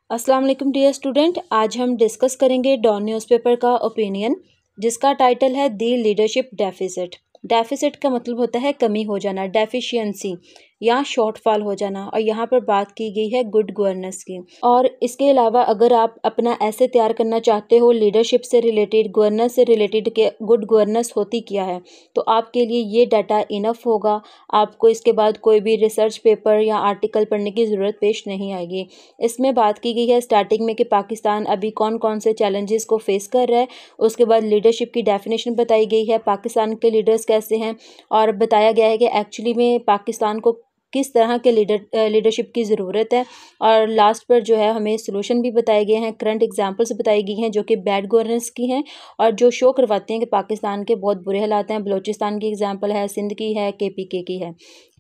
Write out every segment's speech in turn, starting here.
अस्सलाम वालेकुम dear student. आज हम डिस्कस करेंगे डॉन न्यूज़पेपर का ओपिनियन, जिसका टाइटल है दी लीडरशिप डेफिसिट। डेफिसिट का मतलब होता है कमी हो जाना, डेफिशिएंसी या शॉर्टफॉल हो जाना। और यहाँ पर बात की गई है गुड गवर्नेंस की। और इसके अलावा अगर आप अपना ऐसे तैयार करना चाहते हो लीडरशिप से रिलेटेड, गवर्नेंस से रिलेटेड के गुड गवर्नेंस होती क्या है, तो आपके लिए ये डाटा इनफ होगा। आपको इसके बाद कोई भी रिसर्च पेपर या आर्टिकल पढ़ने की ज़रूरत पेश नहीं आएगी। इसमें बात की गई है स्टार्टिंग में कि पाकिस्तान अभी कौन कौन से चैलेंजेस को फेस कर रहा है। उसके बाद लीडरशिप की डेफिनेशन बताई गई है, पाकिस्तान के लीडर्स कैसे हैं, और बताया गया है कि एक्चुअली में पाकिस्तान को किस तरह के लीडरशिप की ज़रूरत है। और लास्ट पर जो है हमें सलूशन भी बताए गए हैं, करंट एग्जांपल्स बताई गई हैं जो कि बैड गवर्नेंस की हैं और जो शो करवाते हैं कि पाकिस्तान के बहुत बुरे हालात हैं। बलूचिस्तान की एग्जांपल है, सिंध की है, KPK की है।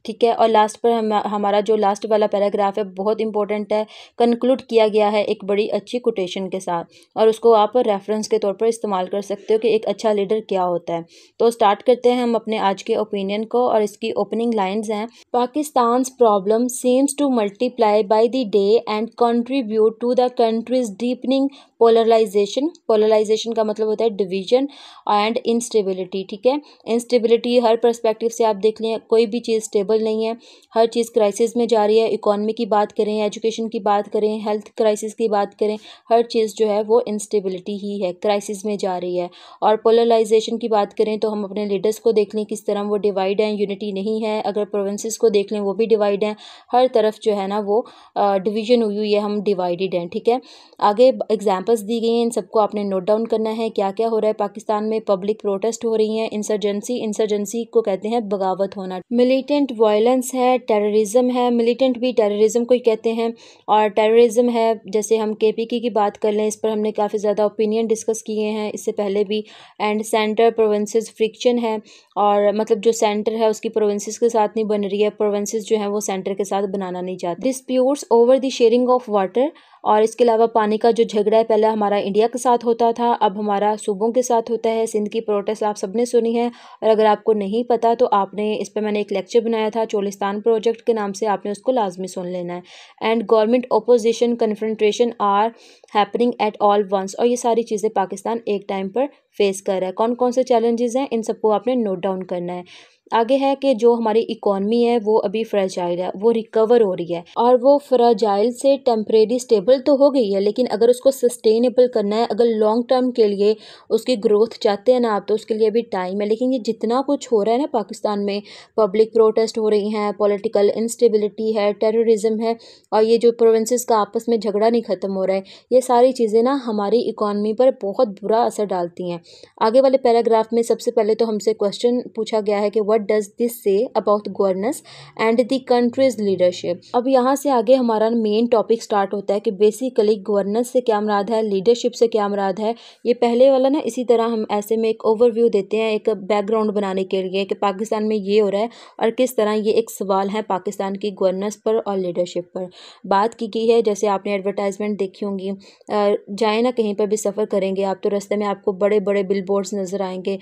ठीक है। और लास्ट पर हमारा जो लास्ट वाला पैराग्राफ है बहुत इंपॉर्टेंट है, कंक्लूड किया गया है एक बड़ी अच्छी कोटेशन के साथ, और उसको आप रेफरेंस के तौर पर इस्तेमाल कर सकते हो कि एक अच्छा लीडर क्या होता है। तो स्टार्ट करते हैं हम अपने आज के ओपिनियन को, और इसकी ओपनिंग लाइंस हैं। Pakistan's problem seems to multiply by the day and contribute to the country's deepening polarisation. Polarisation का मतलब होता है डिवीजन एंड इंस्टेबिलिटी। ठीक है। इंस्टेबिलिटी हर पर्सपेक्टिव से आप देख लें, कोई भी चीज़ स्टेबल नहीं है, हर चीज़ क्राइसिस में जा रही है। इकोनॉमी की बात करें, एजुकेशन की बात करें, हेल्थ क्राइसिस की बात करें, हर चीज़ जो है वो इंस्टेबिलिटी ही है, क्राइसिस में जा रही है। और पोलराइजेशन की बात करें तो हम अपने लीडर्स को देख लें किस तरह वो डिवाइड हैं, यूनिटी नहीं है। अगर प्रोविंसेस को देख लें वो भी डिवाइड हैं, हर तरफ जो है ना वो डिवीजन हुई है, हम डिवाइडेड हैं। ठीक है। आगे एग्जाम्पल्स दी गई हैं, इन सबको आपने नोट डाउन करना है। क्या क्या हो रहा है पाकिस्तान में? पब्लिक प्रोटेस्ट हो रही हैं, इंसर्जेंसी को कहते हैं बगावत होना। मिलिटेंट वायलेंस है, टेररिज्म है। मिलिटेंट भी टेररिज्म को ही कहते हैं, और टेररिज्म है जैसे हम KPK की बात कर लें, इस पर हमने काफ़ी ज़्यादा ओपिनियन डिस्कस किए हैं इससे पहले भी। एंड सेंटर प्रोविंसेस फ्रिक्शन है, और मतलब जो सेंटर है उसकी प्रोविंसेस के साथ नहीं बन रही है, प्रोविंसेस जो है वो सेंटर के साथ बनाना नहीं चाहते। Disputes over the sharing of water, और इसके अलावा पानी का जो झगड़ा है पहले हमारा इंडिया के साथ होता था, अब हमारा सूबों के साथ होता है। सिंध की प्रोटेस्ट आप सबने सुनी है, और अगर आपको नहीं पता तो आपने इस पर मैंने एक लेक्चर बनाया था चोलिस्तान प्रोजेक्ट के नाम से, आपने उसको लाजमी सुन लेना है। And government opposition confrontation are happening at all once, और ये सारी चीज़ें पाकिस्तान एक टाइम पर फेस कर रहा है। कौन कौन से चैलेंजेस हैं इन सबको आपने नोट डाउन करना है। आगे है कि जो हमारी इकॉनमी है वो अभी फ्रेजाइल है, वो रिकवर हो रही है, और वो फ्रेजाइल से टेम्परेरी स्टेबल तो हो गई है, लेकिन अगर उसको सस्टेनेबल करना है, अगर लॉन्ग टर्म के लिए उसकी ग्रोथ चाहते हैं ना आप, तो उसके लिए भी टाइम है। लेकिन ये जितना कुछ हो रहा है ना पाकिस्तान में, पब्लिक प्रोटेस्ट हो रही हैं, पॉलिटिकल इंस्टेबिलिटी है, टेररिज्म है, और ये जो प्रोविंसेस का आपस में झगड़ा नहीं ख़त्म हो रहा है, ये सारी चीज़ें ना हमारी इकॉनमी पर बहुत बुरा असर डालती हैं। आगे वाले पैराग्राफ में सबसे पहले तो हमसे क्वेश्चन पूछा गया है कि what does this say about governance and the countries leadership. अब यहाँ से आगे हमारा मेन टॉपिक स्टार्ट होता है कि बेसिकली गवर्नेंस से क्या मुराद है, लीडरशिप से क्या मुराद है। ये पहले वाला ना इसी तरह हम ऐसे में एक ओवरव्यू देते हैं, एक बैकग्राउंड बनाने के लिए कि पाकिस्तान में ये हो रहा है और किस तरह ये एक सवाल है पाकिस्तान की गवर्नेंस पर और लीडरशिप पर। बात की गई है, जैसे आपने एडवर्टाइजमेंट देखी होंगी, जाए ना कहीं पर भी सफ़र करेंगे आप तो रास्ते में आपको बड़े बड़े बिलबोर्ड्स नज़र आएंगे,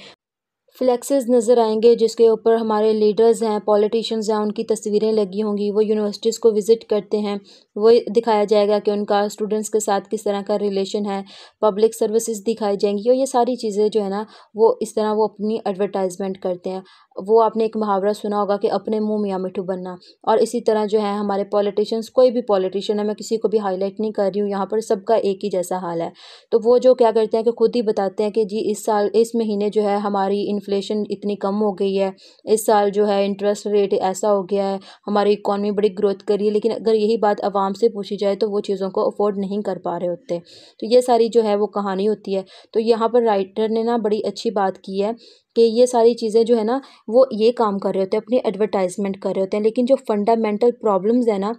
फ्लैक्सेस नज़र आएंगे जिसके ऊपर हमारे लीडर्स हैं, पॉलिटिशियंस हैं, उनकी तस्वीरें लगी होंगी। वो यूनिवर्सिटीज़ को विज़िट करते हैं, वो दिखाया जाएगा कि उनका स्टूडेंट्स के साथ किस तरह का रिलेशन है। पब्लिक सर्विसेज दिखाई जाएंगी, और ये सारी चीज़ें जो है ना वो इस तरह वो अपनी एडवर्टाइजमेंट करते हैं। वो आपने एक मुहावरा सुना होगा कि अपने मुँह मियाँ मिठू बनना, और इसी तरह जो है हमारे पॉलिटिशियंस, कोई भी पॉलिटिशियन है, मैं किसी को भी हाईलाइट नहीं कर रही हूँ यहाँ पर, सबका एक ही जैसा हाल है। तो वो जो क्या करते हैं कि खुद ही बताते हैं कि जी इस साल इस महीने जो है हमारी इन्फ्लेशन इतनी कम हो गई है, इस साल जो है इंटरेस्ट रेट ऐसा हो गया है, हमारी इकॉनमी बड़ी ग्रोथ करी है। लेकिन अगर यही बात आवाम से पूछी जाए तो वो चीज़ों को अफोर्ड नहीं कर पा रहे होते। तो ये सारी जो है वो कहानी होती है। तो यहाँ पर राइटर ने ना बड़ी अच्छी बात की है कि ये सारी चीज़ें जो है ना वो ये काम कर रहे होते हैं, अपनी एडवर्टाइजमेंट कर रहे होते हैं, लेकिन जो फंडामेंटल प्रॉब्लम्स है ना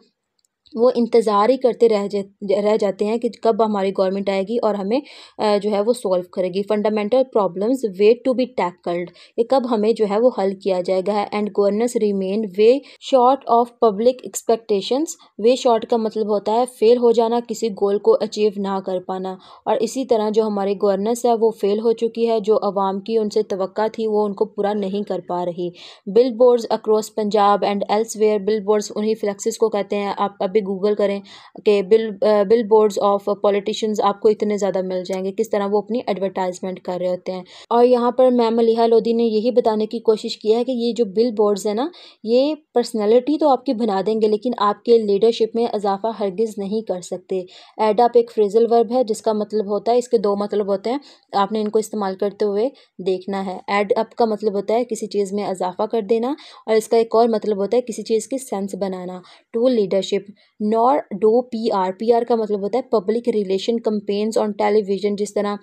वो इंतज़ार ही करते रह जाते हैं कि कब हमारी गवर्नमेंट आएगी और हमें जो है वो सॉल्व करेगी। Fundamental problems wait to be tackled, ये कब हमें जो है वो हल किया जाएगा। And governance remain way short of public expectations. Way short का मतलब होता है फेल हो जाना, किसी गोल को अचीव ना कर पाना। और इसी तरह जो हमारी गवर्नेंस है वो फेल हो चुकी है, जो अवाम की उनसे तवक्का थी वो उनको पूरा नहीं कर पा रही। Bill boards across Punjab and elsewhere, bill boards उन्हीं फ्लेक्सेस को कहते हैं। आप अभी गूगल करें कि बिल बोर्ड्स ऑफ पॉलिटिशियंस आपको इतने ज़्यादा मिल जाएंगे, किस तरह वो अपनी एडवर्टाइजमेंट कर रहे होते हैं। और यहाँ पर मैम मलिहा लोधी ने यही बताने की कोशिश की है कि ये जो बिल बोर्ड्स है ना, ये पर्सनैलिटी तो आपकी बना देंगे लेकिन आपके लीडरशिप में इजाफा हरगिज़ नहीं कर सकते। एड अप एक फ्रेजल वर्ब है जिसका मतलब होता है, इसके दो मतलब होते हैं, आपने इनको इस्तेमाल करते हुए देखना है। एड अप का मतलब होता है किसी चीज़ में इजाफा कर देना, और इसका एक और मतलब होता है किसी चीज़ की सेंस बनाना। To leadership, nor do PR. PR का मतलब होता है public relation campaigns on television. जिस तरह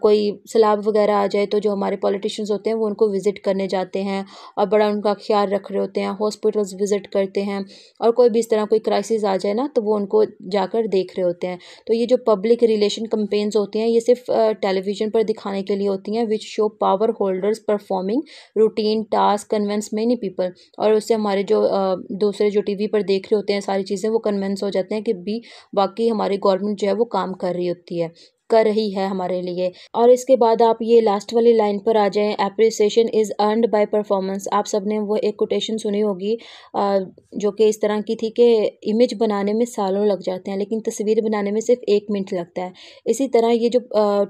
कोई सैलाब वगैरह आ जाए तो जो हमारे पॉलिटिशियंस होते हैं वो उनको विजिट करने जाते हैं और बड़ा उनका ख्याल रख रहे होते हैं, हॉस्पिटल्स विजिट करते हैं, और कोई भी इस तरह कोई क्राइसिस आ जाए ना तो वो उनको जाकर देख रहे होते हैं। तो ये जो पब्लिक रिलेशन कंपेन्स होती हैं ये सिर्फ टेलीविजन पर दिखाने के लिए होती हैं, which show power holders performing routine task convince many people. और उससे हमारे जो दूसरे जो टीवी पर देख रहे होते हैं सारी चीज़ें, वो कन्विंस हो जाते हैं कि भी वाकई हमारी गवर्नमेंट जो है वो काम कर रही होती है, कर रही है हमारे लिए। और इसके बाद आप ये लास्ट वाली लाइन पर आ जाएं, appreciation is earned bye performance. आप सबने वो एक कोटेशन सुनी होगी जो कि इस तरह की थी कि इमेज बनाने में सालों लग जाते हैं लेकिन तस्वीर बनाने में सिर्फ 1 मिनट लगता है। इसी तरह ये जो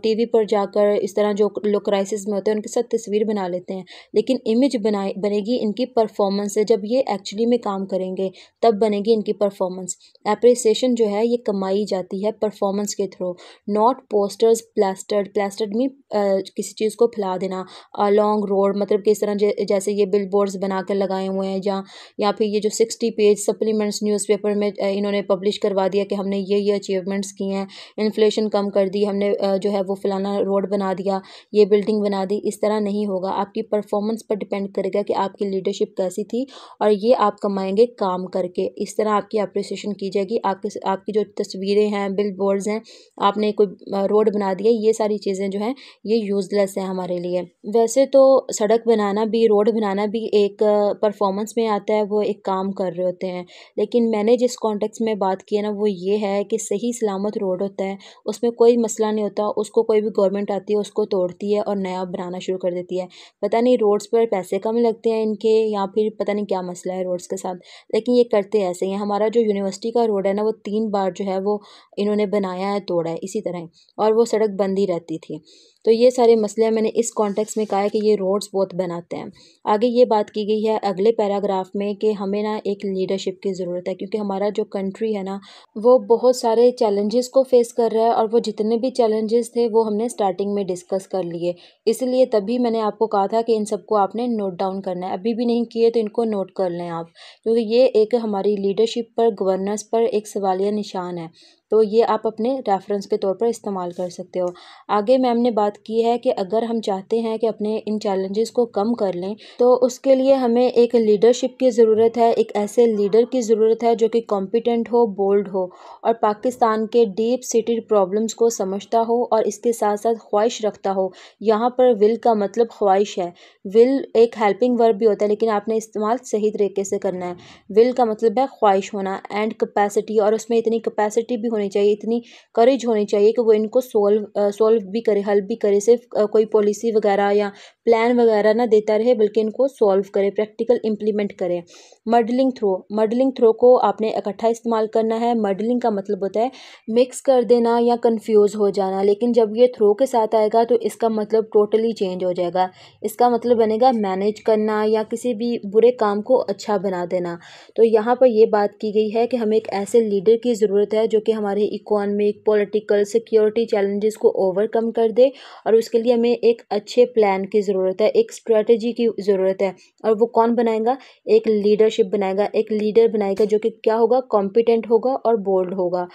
टीवी पर जाकर इस तरह जो लोग क्राइसिस में होते हैं उनके साथ तस्वीर बना लेते हैं, लेकिन इमेज बनेगी इनकी परफॉर्मेंस से। जब ये एक्चुअली में काम करेंगे तब बनेगी इनकी परफॉर्मेंस। एप्रिसिएशन जो है ये कमाई जाती है परफॉर्मेंस के through, not posters plastered. Plastered में किसी चीज़ को फैला देना। लॉन्ग रोड मतलब किस तरह जैसे ये बिल बोर्ड्स बना कर लगाए हुए हैं, या फिर ये जो 60 पेज सप्लीमेंट्स न्यूज़पेपर में इन्होंने पब्लिश करवा दिया कि हमने ये अचीवमेंट्स किए हैं, इन्फ्लेशन कम कर दी हमने, जो है वो फलाना रोड बना दिया, ये बिल्डिंग बना दी। इस तरह नहीं होगा, आपकी परफॉर्मेंस पर डिपेंड करेगा कि आपकी लीडरशिप कैसी थी, और ये आप कमाएंगे काम करके। इस तरह आपकी अप्रिसिएशन की जाएगी। आपकी जो तस्वीरें हैं, बिल बोर्ड्स हैं, आपने कोई रोड बना दिया, ये सारी चीज़ें जो हैं ये यूज़लेस हैं हमारे लिए। वैसे तो सड़क बनाना भी, रोड बनाना भी एक परफॉर्मेंस में आता है, वो एक काम कर रहे होते हैं। लेकिन मैंने जिस कॉन्टेक्स्ट में बात की है ना वो ये है कि सही सलामत रोड होता है, उसमें कोई मसला नहीं होता, उसको कोई भी गवर्नमेंट आती है उसको तोड़ती है और नया बनाना शुरू कर देती है। पता नहीं रोड्स पर पैसे कम लगते हैं इनके, या फिर पता नहीं क्या मसला है रोड्स के साथ, लेकिन ये करते ऐसे ही हैं। हमारा जो यूनिवर्सिटी का रोड है ना वो 3 बार जो है वो इन्होंने बनाया है, तोड़ा है इसी तरह, और वो सड़क बंद ही रहती थी। तो ये सारे मसले मैंने इस कॉन्टेक्स्ट में कहा है कि ये रोड्स बहुत बनाते हैं। आगे ये बात की गई है अगले पैराग्राफ में कि हमें ना एक लीडरशिप की ज़रूरत है, क्योंकि हमारा जो कंट्री है ना वो बहुत सारे चैलेंजेस को फेस कर रहा है, और वो जितने भी चैलेंजेस थे वो हमने स्टार्टिंग में डिस्कस कर लिए। इसलिए तभी मैंने आपको कहा था कि इन सबको आपने नोट डाउन करना है। अभी भी नहीं किए तो इनको नोट कर लें आप, क्योंकि ये एक हमारी लीडरशिप पर, गवर्नेंस पर एक सवालिया निशान है। तो ये आप अपने रेफरेंस के तौर पर इस्तेमाल कर सकते हो। आगे मैम ने बात की है कि अगर हम चाहते हैं कि अपने इन चैलेंजेस को कम कर लें तो उसके लिए हमें एक लीडरशिप की ज़रूरत है, एक ऐसे लीडर की ज़रूरत है जो कि कॉम्पिटेंट हो, बोल्ड हो, और पाकिस्तान के डीप सीटेड प्रॉब्लम्स को समझता हो और इसके साथ साथ ख्वाहिश रखता हो। यहाँ पर विल का मतलब ख्वाहिश है। विल एक हेल्पिंग वर्ब भी होता है लेकिन आपने इस्तेमाल सही तरीके से करना है। विल का मतलब है ख्वाहिश होना, एंड कैपेसिटी, और उसमें इतनी कैपेसिटी भी होनी चाहिए, इतनी करेज होनी चाहिए कि वो इनको सॉल्व भी करे, हल भी करे। सिर्फ कोई पॉलिसी वगैरह या प्लान वगैरह ना देता रहे बल्कि इनको सॉल्व करे, प्रैक्टिकल इम्प्लीमेंट करे। मडलिंग थ्रो, मडलिंग थ्रो को आपने इकट्ठा इस्तेमाल करना है। मडलिंग का मतलब होता है मिक्स कर देना या कंफ्यूज हो जाना, लेकिन जब ये थ्रो के साथ आएगा तो इसका मतलब टोटली चेंज हो जाएगा। इसका मतलब बनेगा मैनेज करना या किसी भी बुरे काम को अच्छा बना देना। तो यहाँ पर ये बात की गई है कि हमें एक ऐसे लीडर की ज़रूरत है जो कि हमारे इकोनॉमिक, पॉलिटिकल, सिक्योरिटी चैलेंजेस को ओवरकम कर दे, और उसके लिए हमें एक अच्छे प्लान की ज़रूरत है, एक स्ट्रेटजी की ज़रूरत है। और वो कौन बनाएगा? एक लीडरशिप बनाएगा, एक लीडर बनाएगा जो कि क्या होगा? कॉम्पिटेंट होगा और बोल्ड होगा।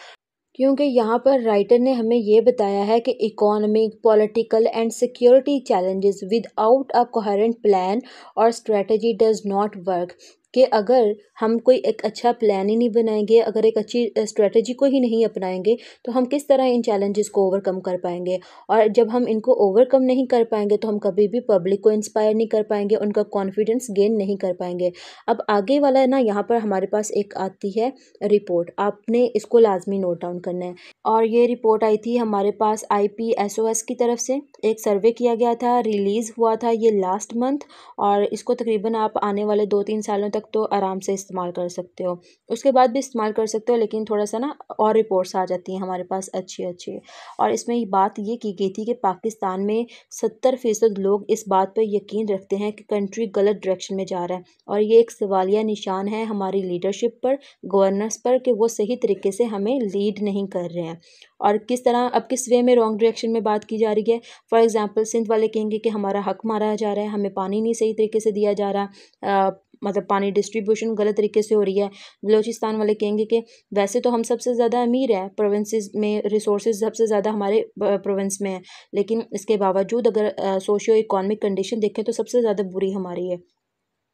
क्योंकि यहाँ पर राइटर ने हमें ये बताया है कि economic, political and security challenges without a coherent plan और स्ट्रेटजी डज नॉट वर्क। कि अगर हम कोई एक अच्छा प्लान ही नहीं बनाएंगे, अगर एक अच्छी स्ट्रेटजी को ही नहीं अपनाएंगे, तो हम किस तरह इन चैलेंजेस को ओवरकम कर पाएंगे। और जब हम इनको ओवरकम नहीं कर पाएंगे तो हम कभी भी पब्लिक को इंस्पायर नहीं कर पाएंगे, उनका कॉन्फिडेंस गेन नहीं कर पाएंगे। अब आगे वाला है ना, यहाँ पर हमारे पास एक आती है रिपोर्ट, आपने इसको लाजमी नोट डाउन करना है। और ये रिपोर्ट आई थी हमारे पास IPSOS की तरफ से। एक सर्वे किया गया था, रिलीज़ हुआ था ये लास्ट मंथ, और इसको तकरीबन आप आने वाले 2-3 सालों तक तो आराम से इस्तेमाल कर सकते हो। उसके बाद भी इस्तेमाल कर सकते हो, लेकिन थोड़ा सा ना और रिपोर्ट्स आ जाती हैं हमारे पास अच्छी अच्छी। और इसमें ये बात ये की गई थी कि पाकिस्तान में 70% लोग इस बात पर यकीन रखते हैं कि कंट्री गलत डायरेक्शन में जा रहा है, और ये एक सवालिया निशान है हमारी लीडरशिप पर, गवर्नेंस पर, कि वो सही तरीके से हमें लीड नहीं कर रहे हैं। और किस तरह, अब किस वे में रॉन्ग डायरेक्शन में बात की जा रही है। फॉर एग्जांपल सिंध वाले कहेंगे कि हमारा हक मारा जा रहा है, हमें पानी नहीं सही तरीके से दिया जा रहा, मतलब पानी डिस्ट्रीब्यूशन गलत तरीके से हो रही है। बलूचिस्तान वाले कहेंगे कि वैसे तो हम सबसे ज़्यादा अमीर हैं, प्रोविंसेस में रिसोर्सेज सबसे ज़्यादा हमारे प्रोविंस में है, लेकिन इसके बावजूद अगर सोशियो इकोनॉमिक कंडीशन देखें तो सबसे ज़्यादा बुरी हमारी है।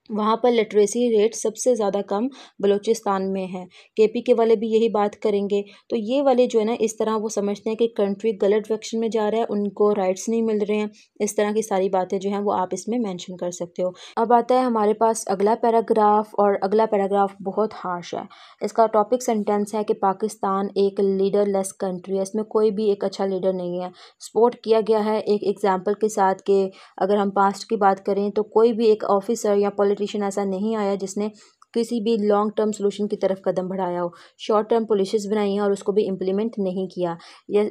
वहाँ पर लिटरेसी रेट सबसे ज़्यादा कम बलूचिस्तान में है। KP के वाले भी यही बात करेंगे। तो ये वाले जो है ना, इस तरह वो समझते हैं कि कंट्री गलत डायरेक्शन में जा रहा है, उनको राइट्स नहीं मिल रहे हैं। इस तरह की सारी बातें जो हैं वो आप इसमें मेंशन कर सकते हो। अब आता है हमारे पास अगला पैराग्राफ, और अगला पैराग्राफ बहुत हार्श है। इसका टॉपिक सेंटेंस है कि पाकिस्तान एक लीडरलेस कंट्री है, इसमें कोई भी एक अच्छा लीडर नहीं है। सपोर्ट किया गया है एक एग्जाम्पल के साथ कि अगर हम पास्ट की बात करें तो कोई भी एक ऑफिसर या पॉलिटिशियन ऐसा नहीं आया जिसने किसी भी लॉन्ग टर्म सोल्यूशन की तरफ कदम बढ़ाया हो। शॉर्ट टर्म पॉलिसीज बनाई हैं और उसको भी इम्प्लीमेंट नहीं किया।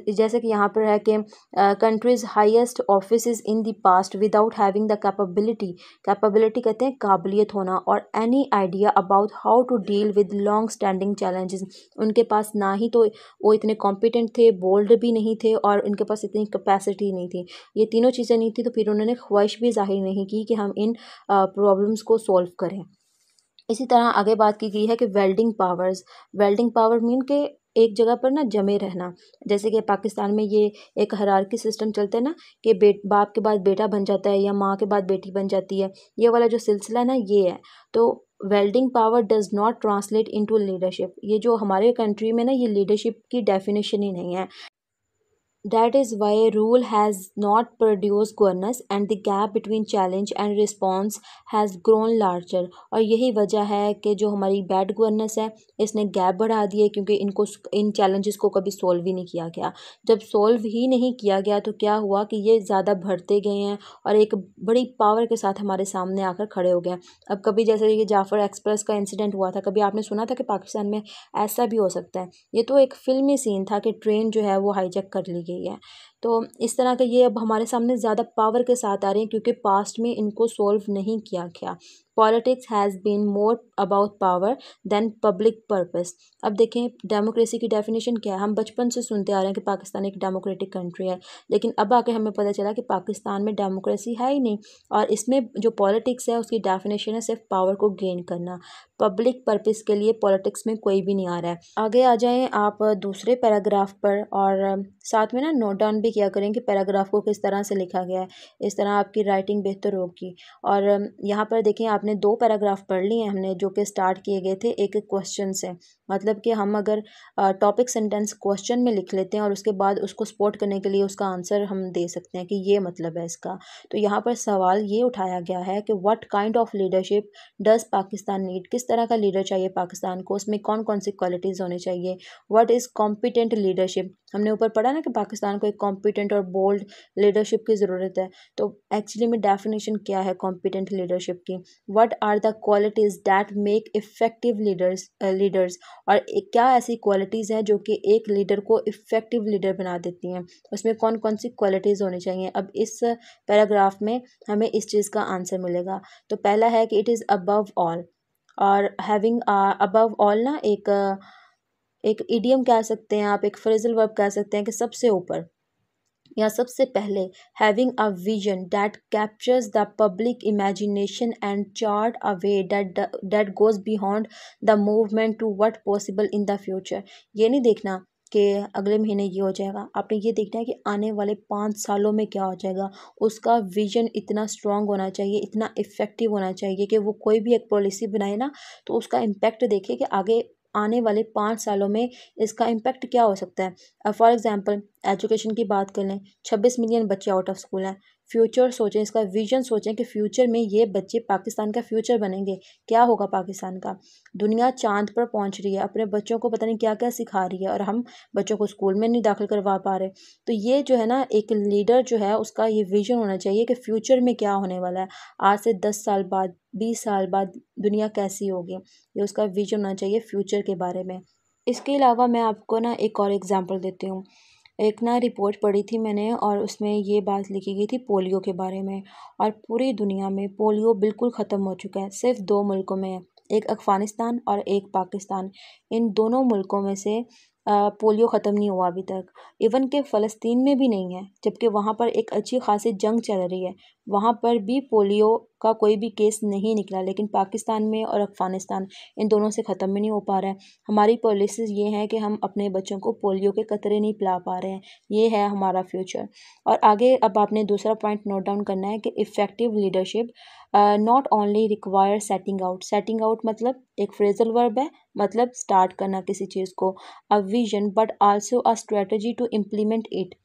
जैसे कि यहाँ पर है कि country's highest offices in the past without having the capability कहते हैं काबिलियत होना, और any idea about how to deal with long standing challenges. उनके पास ना ही तो वो इतने कॉम्पिटेंट थे, बोल्ड भी नहीं थे, और उनके पास इतनी कैपेसिटी नहीं थी। ये तीनों चीज़ें नहीं थी, तो फिर उन्होंने ख्वाहिश भी जाहिर नहीं की कि हम इन प्रॉब्लम्स को सॉल्व करें। इसी तरह आगे बात की गई है कि वेल्डिंग पावर मीन के एक जगह पर ना जमे रहना। जैसे कि पाकिस्तान में ये एक हायरार्की सिस्टम चलता है ना, कि बाप के बाद बेटा बन जाता है या माँ के बाद बेटी बन जाती है। ये वाला जो सिलसिला है ना, ये है। तो welding power does not translate into leadership. ये जो हमारे कंट्री में ना, ये लीडरशिप की डेफिनेशन ही नहीं है। That is why rule has not produced governance and the gap between challenge and response has grown larger। और यही वजह है कि जो हमारी बैड गवर्नेंस है, इसने गैप बढ़ा दिए, क्योंकि इन चैलेंजेस को कभी सोल्व ही नहीं किया गया। जब सोल्व ही नहीं किया गया तो क्या हुआ कि ये ज़्यादा बढ़ते गए हैं और एक बड़ी पावर के साथ हमारे सामने आकर खड़े हो गए। अब कभी जैसे ये जाफर एक्सप्रेस का इंसिडेंट हुआ था, कभी आपने सुना था कि पाकिस्तान में ऐसा भी हो सकता है? ये तो एक फिल्मी सीन था कि ट्रेन जो है वो हाईजैक कर ली गई है। तो इस तरह का ये अब हमारे सामने ज़्यादा पावर के साथ आ रहे हैं, क्योंकि पास्ट में इनको सोल्व नहीं किया गया। Politics has been more about power than public purpose. अब देखें डेमोक्रेसी की डेफिनेशन क्या है। हम बचपन से सुनते आ रहे हैं कि पाकिस्तान एक डेमोक्रेटिक कंट्री है, लेकिन अब आके हमें पता चला कि पाकिस्तान में डेमोक्रेसी है ही नहीं, और इसमें जो पॉलिटिक्स है उसकी डेफिनेशन है सिर्फ पावर को गेन करना। पब्लिक पर्पस के लिए पॉलिटिक्स में कोई भी नहीं आ रहा है। आगे आ जाएं आप दूसरे पैराग्राफ पर, और साथ में ना नोट डाउन भी किया करें कि पैराग्राफ को किस तरह से लिखा गया है। इस तरह आपकी राइटिंग बेहतर होगी। और यहाँ पर देखें, आपने 2 पैराग्राफ पढ़ लिए हैं हमने, जो कि स्टार्ट किए गए थे एक क्वेश्चन से। मतलब कि हम अगर टॉपिक सेंटेंस क्वेश्चन में लिख लेते हैं और उसके बाद उसको सपोर्ट करने के लिए उसका आंसर हम दे सकते हैं कि ये मतलब है इसका। तो यहाँ पर सवाल ये उठाया गया है कि what kind of leadership does Pakistan need. किस तरह का लीडर चाहिए पाकिस्तान को, उसमें कौन कौन सी क्वालिटीज़ होनी चाहिए। What is competent leadership. हमने ऊपर पढ़ा ना कि पाकिस्तान को एक कॉम्पिटेंट और बोल्ड लीडरशिप की ज़रूरत है। तो एक्चुअली में डेफिनेशन क्या है कॉम्पिटेंट लीडरशिप की। What are the qualities that make effective leaders. और क्या ऐसी क्वालिटीज़ हैं जो कि एक लीडर को इफ़ेक्टिव लीडर बना देती हैं, उसमें कौन कौन सी क्वालिटीज़ होनी चाहिए। अब इस पैराग्राफ में हमें इस चीज़ का आंसर मिलेगा। तो पहला है कि इट इज़ अबव ऑल, और हैविंग अबव ऑल ना एक इडियम कह सकते हैं आप, एक फ्रेजल वर्ब कह सकते हैं कि सबसे ऊपर या सबसे पहले। Having a vision that captures the public imagination and chart a way that goes beyond the movement to what possible in the future. ये नहीं देखना कि अगले महीने ये हो जाएगा, आपने ये देखना है कि आने वाले 5 सालों में क्या हो जाएगा। उसका विजन इतना स्ट्रांग होना चाहिए, इतना इफ़ेक्टिव होना चाहिए कि वो कोई भी एक पॉलिसी बनाए ना, तो उसका इम्पैक्ट देखे कि आगे आने वाले 5 सालों में इसका इम्पैक्ट क्या हो सकता है। फॉर एग्ज़ाम्पल एजुकेशन की बात कर लें, 26 मिलियन बच्चे आउट ऑफ स्कूल हैं। फ्यूचर सोचें, इसका विजन सोचें कि फ्यूचर में ये बच्चे पाकिस्तान का फ्यूचर बनेंगे, क्या होगा पाकिस्तान का। दुनिया चाँद पर पहुंच रही है, अपने बच्चों को पता नहीं क्या क्या सिखा रही है और हम बच्चों को स्कूल में नहीं दाखिल करवा पा रहे। तो ये जो है ना, एक लीडर जो है उसका ये विजन होना चाहिए कि फ्यूचर में क्या होने वाला है, आज से 10 साल बाद, 20 साल बाद दुनिया कैसी होगी, ये उसका विजन होना चाहिए फ्यूचर के बारे में। इसके अलावा मैं आपको ना एक और एग्जांपल देती हूँ। एक ना रिपोर्ट पढ़ी थी मैंने और उसमें ये बात लिखी गई थी पोलियो के बारे में। और पूरी दुनिया में पोलियो बिल्कुल ख़त्म हो चुका है, सिर्फ 2 मुल्कों में है, एक अफ़गानिस्तान और एक पाकिस्तान। इन दोनों मुल्कों में से पोलियो ख़त्म नहीं हुआ अभी तक। इवन के फ़लस्तीन में भी नहीं है, जबकि वहाँ पर एक अच्छी खासी जंग चल रही है, वहाँ पर भी पोलियो का कोई भी केस नहीं निकला। लेकिन पाकिस्तान में और अफ़गानिस्तान, इन दोनों से ख़त्म भी नहीं हो पा रहा है। हमारी पॉलिसीज़ ये हैं कि हम अपने बच्चों को पोलियो के कतरे नहीं पिला पा रहे हैं, ये है हमारा फ्यूचर। और आगे अब आपने दूसरा पॉइंट नोट डाउन करना है कि effective leadership not only require setting out मतलब एक फ्रेजल वर्ब है, मतलब स्टार्ट करना किसी चीज़ को, a vision, but also a strategy to implement it.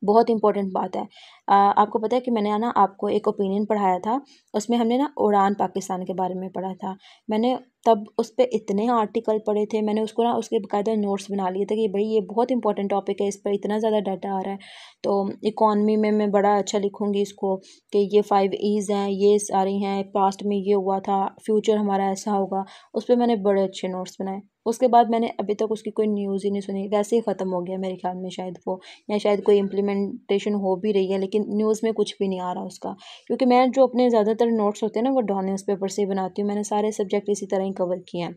बहुत इंपॉर्टेंट बात है। आपको पता है कि मैंने ना आपको एक ओपिनियन पढ़ाया था, उसमें हमने ना उड़ान पाकिस्तान के बारे में पढ़ा था। मैंने तब उस पे इतने आर्टिकल पढ़े थे, मैंने उसको ना उसके बाकायदा नोट्स बना लिए थे कि भाई ये बहुत इंपॉर्टेंट टॉपिक है, इस पर इतना ज़्यादा डाटा आ रहा है। तो इकॉनमी में मैं बड़ा अच्छा लिखूँगी इसको कि ये 5 ईज़ हैं, ये सारी हैं, पास्ट में ये हुआ था, फ्यूचर हमारा ऐसा होगा। उस पे मैंने बड़े अच्छे नोट्स बनाए। उसके बाद मैंने अभी तक उसकी कोई न्यूज़ ही नहीं सुनी, वैसे ही ख़त्म हो गया मेरे ख्याल में शायद वो, या शायद कोई इम्प्लीमेंटेशन हो भी रही है लेकिन न्यूज़ में कुछ भी नहीं आ रहा उसका। क्योंकि मैं जो अपने ज़्यादातर नोट्स होते हैं ना वो डॉन न्यूज़पेपर से ही बनाती हूँ, मैंने सारे सब्जेक्ट इसी तरह ही कवर किए हैं,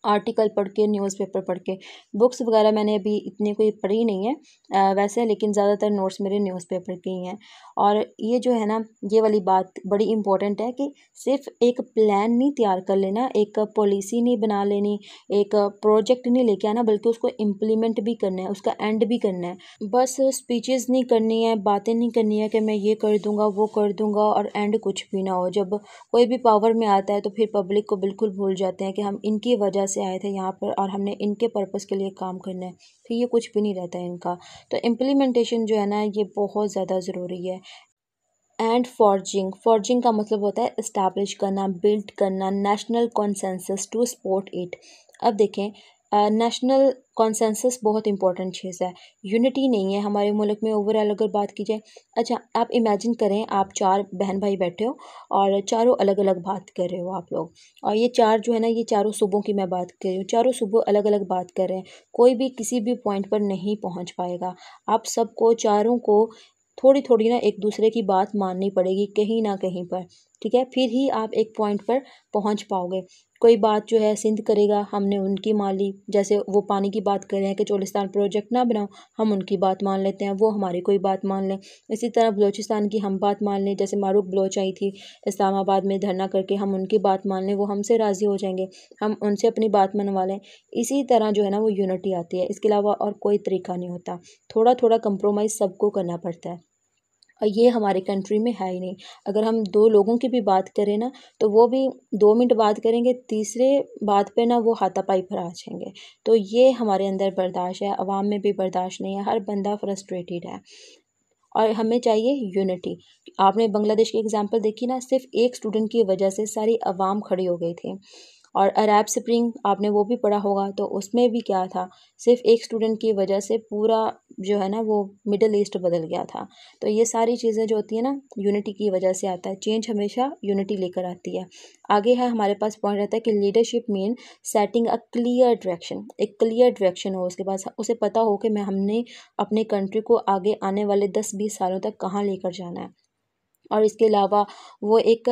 आर्टिकल पढ़ के, न्यूज़पेपर पढ़ के। बुक्स वगैरह मैंने अभी इतनी कोई पढ़ी नहीं है वैसे, लेकिन ज़्यादातर नोट्स मेरे न्यूज़पेपर के ही हैं। और ये जो है ना, ये वाली बात बड़ी इम्पोर्टेंट है कि सिर्फ एक प्लान नहीं तैयार कर लेना, एक पॉलिसी नहीं बना लेनी, एक प्रोजेक्ट नहीं लेके आना, बल्कि उसको इम्प्लीमेंट भी करना है, उसका एंड भी करना है। बस स्पीचेस नहीं करनी है, बातें नहीं करनी है कि मैं ये कर दूंगा, वो कर दूंगा, और एंड कुछ भी ना हो। जब कोई भी पावर में आता है तो फिर पब्लिक को बिल्कुल भूल जाते हैं कि हम इनकी वजह से आए थे यहाँ पर और हमने इनके पर्पज़ के लिए काम करना है, फिर ये कुछ भी नहीं रहता है इनका। तो इम्प्लीमेंटेशन जो है ना, ये बहुत ज़्यादा ज़रूरी है। एंड फॉर्जिंग का मतलब होता है इस्टेब्लिश करना, बिल्ड करना, national consensus to support it. अब देखें, नेशनल कॉन्सेंसस बहुत इंपॉर्टेंट चीज़ है, यूनिटी नहीं है हमारे मुल्क में ओवरऑल अगर बात की जाए। अच्छा, आप इमेजिन करें, आप 4 बहन भाई बैठे हो और चारों अलग अलग बात कर रहे हो आप लोग, और ये 4 जो है ना, ये चारों सूबों की मैं बात कर रही हूँ, चारों सूबे अलग अलग बात कर रहे हैं, कोई भी किसी भी पॉइंट पर नहीं पहुँच पाएगा। आप सबको, चारों को थोड़ी थोड़ी ना एक दूसरे की बात माननी पड़ेगी कहीं ना कहीं पर, ठीक है, फिर ही आप एक पॉइंट पर पहुंच पाओगे। कोई बात जो है सिंध करेगा, हमने उनकी मान ली, जैसे वो पानी की बात कर रहे हैं कि चोलिस्तान प्रोजेक्ट ना बनाओ, हम उनकी बात मान लेते हैं, वो हमारी कोई बात मान लें। इसी तरह बलूचिस्तान की हम बात मान लें, जैसे मारूफ बलोच आई थी इस्लामाबाद में धरना करके, हम उनकी बात मान लें, वो हमसे राज़ी हो जाएंगे, हम उनसे अपनी बात मनवा लें। इसी तरह जो है ना वो यूनिटी आती है, इसके अलावा और कोई तरीका नहीं होता। थोड़ा थोड़ा कंप्रोमाइज़ सबको करना पड़ता है, और ये हमारी कंट्री में है ही नहीं। अगर हम 2 लोगों की भी बात करें ना, तो वो भी 2 मिनट बात करेंगे, तीसरे बात पे ना वो हाथापाई पर आ जाएंगे। तो ये हमारे अंदर बर्दाश्त है, अवाम में भी बर्दाश्त नहीं है, हर बंदा फ्रस्ट्रेटेड है और हमें चाहिए यूनिटी। आपने बांग्लादेश की एग्जांपल देखी ना, सिर्फ एक स्टूडेंट की वजह से सारी अवाम खड़ी हो गई थी। और अरब स्प्रिंग आपने वो भी पढ़ा होगा, तो उसमें भी क्या था, सिर्फ एक स्टूडेंट की वजह से पूरा जो है ना वो मिडल ईस्ट बदल गया था। तो ये सारी चीज़ें जो होती है ना, यूनिटी की वजह से आता है, चेंज हमेशा यूनिटी लेकर आती है। आगे है हमारे पास पॉइंट रहता है कि leadership mean setting a clear direction, एक क्लियर डायरेक्शन हो उसके पास, उसे पता हो कि मैं हमने अपने कंट्री को आगे आने वाले 10-20 सालों तक कहाँ लेकर जाना है। और इसके अलावा वो एक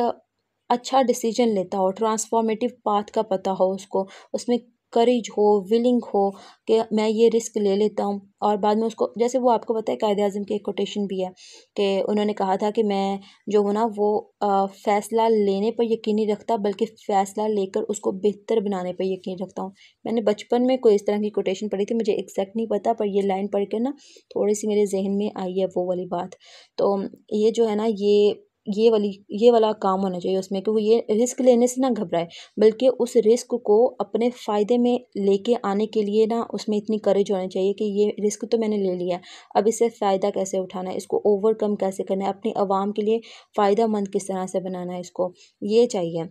अच्छा डिसीजन लेता हो, ट्रांसफॉर्मेटिव पाथ का पता हो उसको, उसमें करेज हो, विलिंग हो कि मैं ये रिस्क ले लेता हूँ, और बाद में उसको, जैसे वो आपको पता है कायदे आज़म की एक कोटेशन भी है कि उन्होंने कहा था कि मैं जो हूँ ना वो फ़ैसला लेने पर यकीन नहीं रखता, बल्कि फ़ैसला लेकर उसको बेहतर बनाने पर यकीन रखता हूँ। मैंने बचपन में कोई इस तरह की कोटेशन पढ़ी थी, मुझे एग्जैक्ट नहीं पता, पर ये लाइन पढ़ कर ना थोड़ी सी मेरे जहन में आई है वो वाली बात। तो ये जो है ना, ये ये वाला काम होना चाहिए उसमें कि वो ये रिस्क लेने से ना घबराए, बल्कि उस रिस्क को अपने फ़ायदे में लेके आने के लिए ना उसमें इतनी करेज होनी चाहिए कि ये रिस्क तो मैंने ले लिया, अब इससे फ़ायदा कैसे उठाना है, इसको ओवरकम कैसे करना है, अपनी आवाम के लिए फ़ायदा मंद किस तरह से बनाना है इसको, ये चाहिए।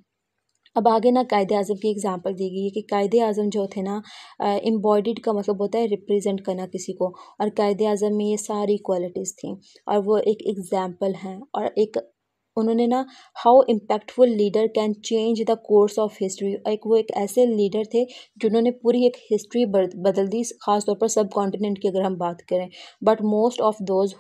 अब आगे ना कायदे आज़म की एग्जांपल दी गई है कि कायदे आज़म जो थे ना, एम्बॉडिड का मतलब होता है रिप्रेजेंट करना किसी को, और कायदे आज़म में ये सारी क्वालिटीज़ थी और वो एक एग्जांपल हैं और एक उन्होंने ना how impactful leader can change the course of history, एक वो एक ऐसे लीडर थे जिन्होंने पूरी एक हिस्ट्री बदल दी, खास तौर पर सब कॉन्टिनेंट की अगर हम बात करें। But most of those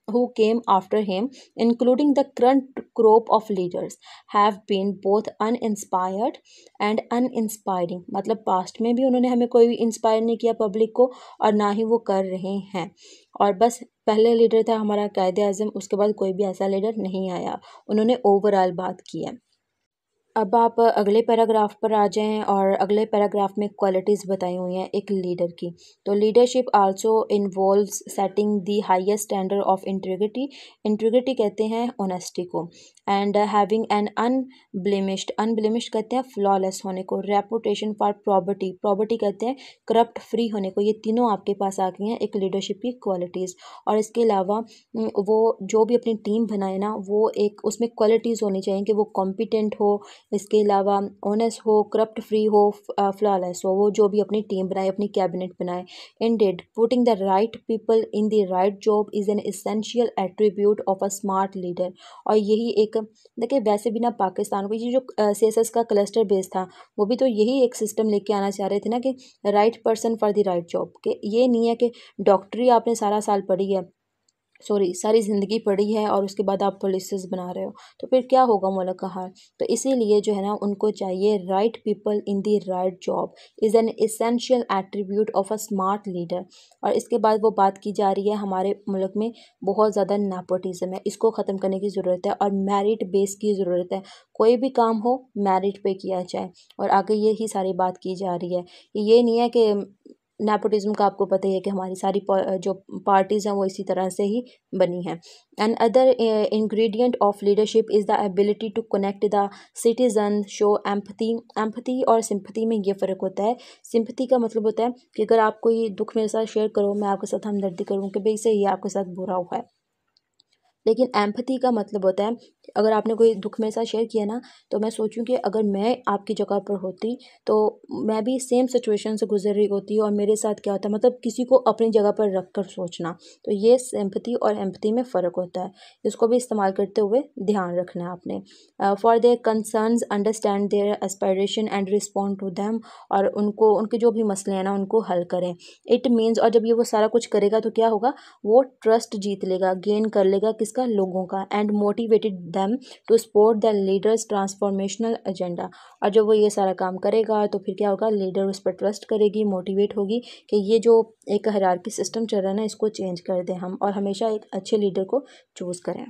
who came after him, including the current crop of leaders, have been both uninspired and uninspiring, मतलब पास्ट में भी उन्होंने हमें कोई भी इंस्पायर नहीं किया पब्लिक को और ना ही वो कर रहे हैं। और बस पहले लीडर था हमारा कायदे आज़म, उसके बाद कोई भी ऐसा लीडर नहीं आया, उन्होंने ओवरऑल बात की है। अब आप अगले पैराग्राफ पर आ जाएं और अगले पैराग्राफ में क्वालिटीज़ बताई हुई हैं एक लीडर की। तो leadership also involves setting the highest standard of integrity, integrity कहते हैं ऑनेस्टी को, and having an unblemished, unblemished कहते हैं फ्लॉलेस होने को, रेपुटेशन फॉर प्रॉपर्टी, प्रॉपर्टी कहते हैं करप्ट फ्री होने को। ये तीनों आपके पास आ गई हैं एक लीडरशिप की क्वालिटीज़। और इसके अलावा वो जो भी अपनी टीम बनाए ना, वो एक उसमें क्वालिटीज़ होनी चाहिए कि वो कॉम्पिटेंट हो, इसके अलावा ऑनेस्ट हो, करप्ट फ्री हो, फ्लॉलेस हो, वो जो भी अपनी टीम बनाए, अपनी कैबिनेट बनाए। Ended putting the right people in the right job is an essential attribute of a smart leader. और यही एक, देखिए वैसे भी ना पाकिस्तान को ये जो CSS का क्लस्टर बेस था, वो भी तो यही एक सिस्टम लेके आना चाह रहे थे ना कि right person for the right job, कि ये नहीं है कि डॉक्टरी आपने सारा साल पढ़ी है, सॉरी सारी ज़िंदगी पढ़ी है और उसके बाद आप पुलिस बना रहे हो, तो फिर क्या होगा मुल्क का हाल। तो इसीलिए जो है ना उनको चाहिए right people in the right job is an essential attribute of a smart leader. और इसके बाद वो बात की जा रही है हमारे मुल्क में बहुत ज़्यादा नेपोटिज्म है, इसको ख़त्म करने की ज़रूरत है और मेरिट बेस की ज़रूरत है, कोई भी काम हो मेरिट पे किया जाए। और आगे यही सारी बात की जा रही है, ये नहीं है कि नेपोटिज्म का आपको पता ही है कि हमारी सारी जो पार्टीज़ हैं वो इसी तरह से ही बनी हैं। And other ingredient of leadership is the ability to connect the citizen, show empathy. Empathy और सिंपथी में ये फ़र्क होता है। सिंपथी का मतलब होता है कि अगर आप कोई दुख मेरे साथ शेयर करो, मैं आपके साथ हमदर्दी करूँ कि भाई सही है आपके साथ बुरा हुआ है। लेकिन एम्पैथी का मतलब होता है अगर आपने कोई दुख मेरे साथ शेयर किया ना, तो मैं सोचूं कि अगर मैं आपकी जगह पर होती तो मैं भी सेम सिचुएशन से गुजर रही होती और मेरे साथ क्या होता है, मतलब किसी को अपनी जगह पर रख कर सोचना। तो ये सिंपैथी और एम्पैथी में फ़र्क होता है, इसको भी इस्तेमाल करते हुए ध्यान रखना है आपने। For their concerns understand their aspiration and respond to them, और उनको उनके जो भी मसले हैं ना उनको हल करें। इट मीन्स, और जब ये वो सारा कुछ करेगा तो क्या होगा, वो ट्रस्ट जीत लेगा, गेन कर लेगा किसका, लोगों का। And motivated them to support the leader's transformational agenda, और जब वो ये सारा काम करेगा तो फिर क्या होगा, लीडर उस पर ट्रस्ट करेगी, मोटिवेट होगी कि ये जो एक हायरार्की सिस्टम चल रहा है ना इसको चेंज कर दें हम और हमेशा एक अच्छे लीडर को चूज़ करें।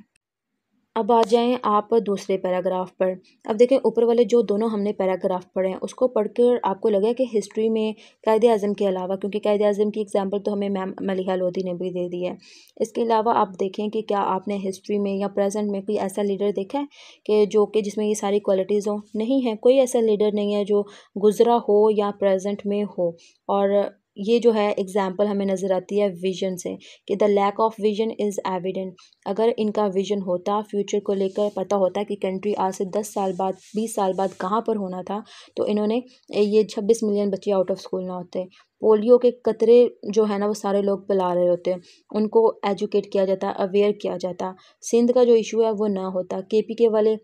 अब आ जाएं आप दूसरे पैराग्राफ पर। अब देखें ऊपर वाले जो दोनों हमने पैराग्राफ पढ़े हैं उसको पढ़कर आपको लगा कि हिस्ट्री में कायदे आज़म के अलावा, क्योंकि कायदे आज़म की एग्जांपल तो हमें मैम मलिहा लोधी ने भी दे दी है, इसके अलावा आप देखें कि क्या आपने हिस्ट्री में या प्रेजेंट में कोई ऐसा लीडर देखा है कि जो कि जिसमें ये सारी क्वालिटीज़ हो। नहीं है, कोई ऐसा लीडर नहीं है जो गुजरा हो या प्रेजेंट में हो। और ये जो है एग्जाम्पल हमें नज़र आती है विजन से कि the lack of vision is evident. अगर इनका विजन होता, फ्यूचर को लेकर पता होता कि कंट्री आज से 10 साल बाद 20 साल बाद कहाँ पर होना था, तो इन्होंने ये 26 मिलियन बच्चे आउट ऑफ स्कूल ना होते, पोलियो के कतरे जो है ना वो सारे लोग पिला रहे होते, उनको एजुकेट किया जाता, अवेयर किया जाता, सिंध का जो इशू है वो ना होता, KPK वाले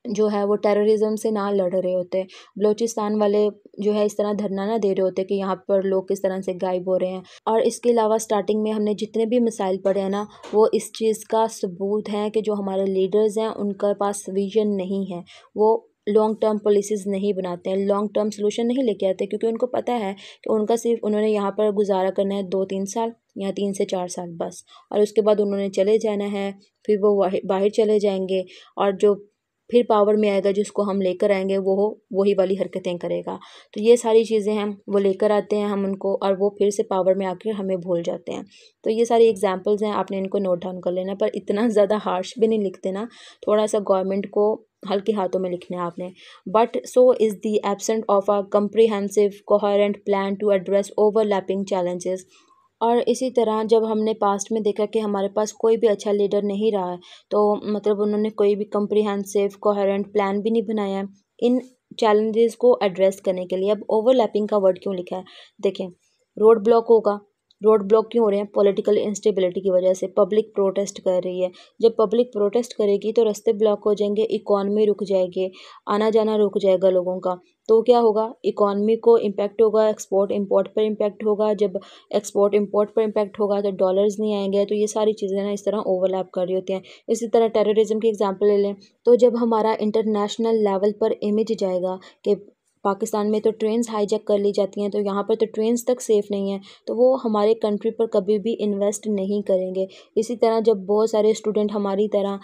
जो है वो टेररिज्म से ना लड़ रहे होते, बलूचिस्तान वाले जो है इस तरह धरना ना दे रहे होते कि यहाँ पर लोग किस तरह से गायब हो रहे हैं। और इसके अलावा स्टार्टिंग में हमने जितने भी मिसाइल पढ़े हैं ना वो इस चीज़ का सबूत है कि जो हमारे लीडर्स हैं उनके पास विजन नहीं है, वो लॉन्ग टर्म पॉलिसीज़ नहीं बनाते हैं, लॉन्ग टर्म सोल्यूशन नहीं लेके आते, क्योंकि उनको पता है कि उनका सिर्फ उन्होंने यहाँ पर गुजारा करना है 2-3 साल या 3 से 4 साल बस, और उसके बाद उन्होंने चले जाना है, फिर वो बाहर चले जाएंगे। और जो फिर पावर में आएगा जिसको हम लेकर आएंगे वो वही वाली हरकतें करेगा। तो ये सारी चीज़ें हैं वो लेकर आते हैं हम उनको, और वो फिर से पावर में आकर हमें भूल जाते हैं। तो ये सारी एग्जांपल्स हैं, आपने इनको नोट डाउन कर लेना, पर इतना ज़्यादा हार्श भी नहीं लिखते ना, थोड़ा सा गवर्नमेंट को हल्के हाथों में लिखना है आपने। But so is the absent of a comprehensive coherent plan to address overlapping challenges. और इसी तरह जब हमने पास्ट में देखा कि हमारे पास कोई भी अच्छा लीडर नहीं रहा है, तो मतलब उन्होंने कोई भी कम्प्रीहेंसिव कोहेरेंट प्लान भी नहीं बनाया है इन चैलेंजेस को एड्रेस करने के लिए। अब ओवरलैपिंग का वर्ड क्यों लिखा है, देखें, रोड ब्लॉक होगा, रोड ब्लॉक क्यों हो रहे हैं, पॉलिटिकल इंस्टेबिलिटी की वजह से, पब्लिक प्रोटेस्ट कर रही है। जब पब्लिक प्रोटेस्ट करेगी तो रास्ते ब्लॉक हो जाएंगे, इकॉनमी रुक जाएगी, आना जाना रुक जाएगा लोगों का। तो क्या होगा, इकॉनमी को इम्पैक्ट होगा, एक्सपोर्ट इंपोर्ट पर इम्पैक्ट होगा। जब एक्सपोर्ट इंपोर्ट पर इम्पैक्ट होगा तो डॉलर्स नहीं आएंगे। तो ये सारी चीज़ें ना इस तरह ओवरलैप कर रही होती हैं। इसी तरह टेररिज्म की एग्जांपल ले लें, तो जब हमारा इंटरनेशनल लेवल पर इमेज जाएगा कि पाकिस्तान में तो ट्रेन्स हाईजैक कर ली जाती हैं, तो यहाँ पर तो ट्रेन्स तक सेफ़ नहीं है, तो वो हमारे कंट्री पर कभी भी इन्वेस्ट नहीं करेंगे। इसी तरह जब बहुत सारे स्टूडेंट हमारी तरह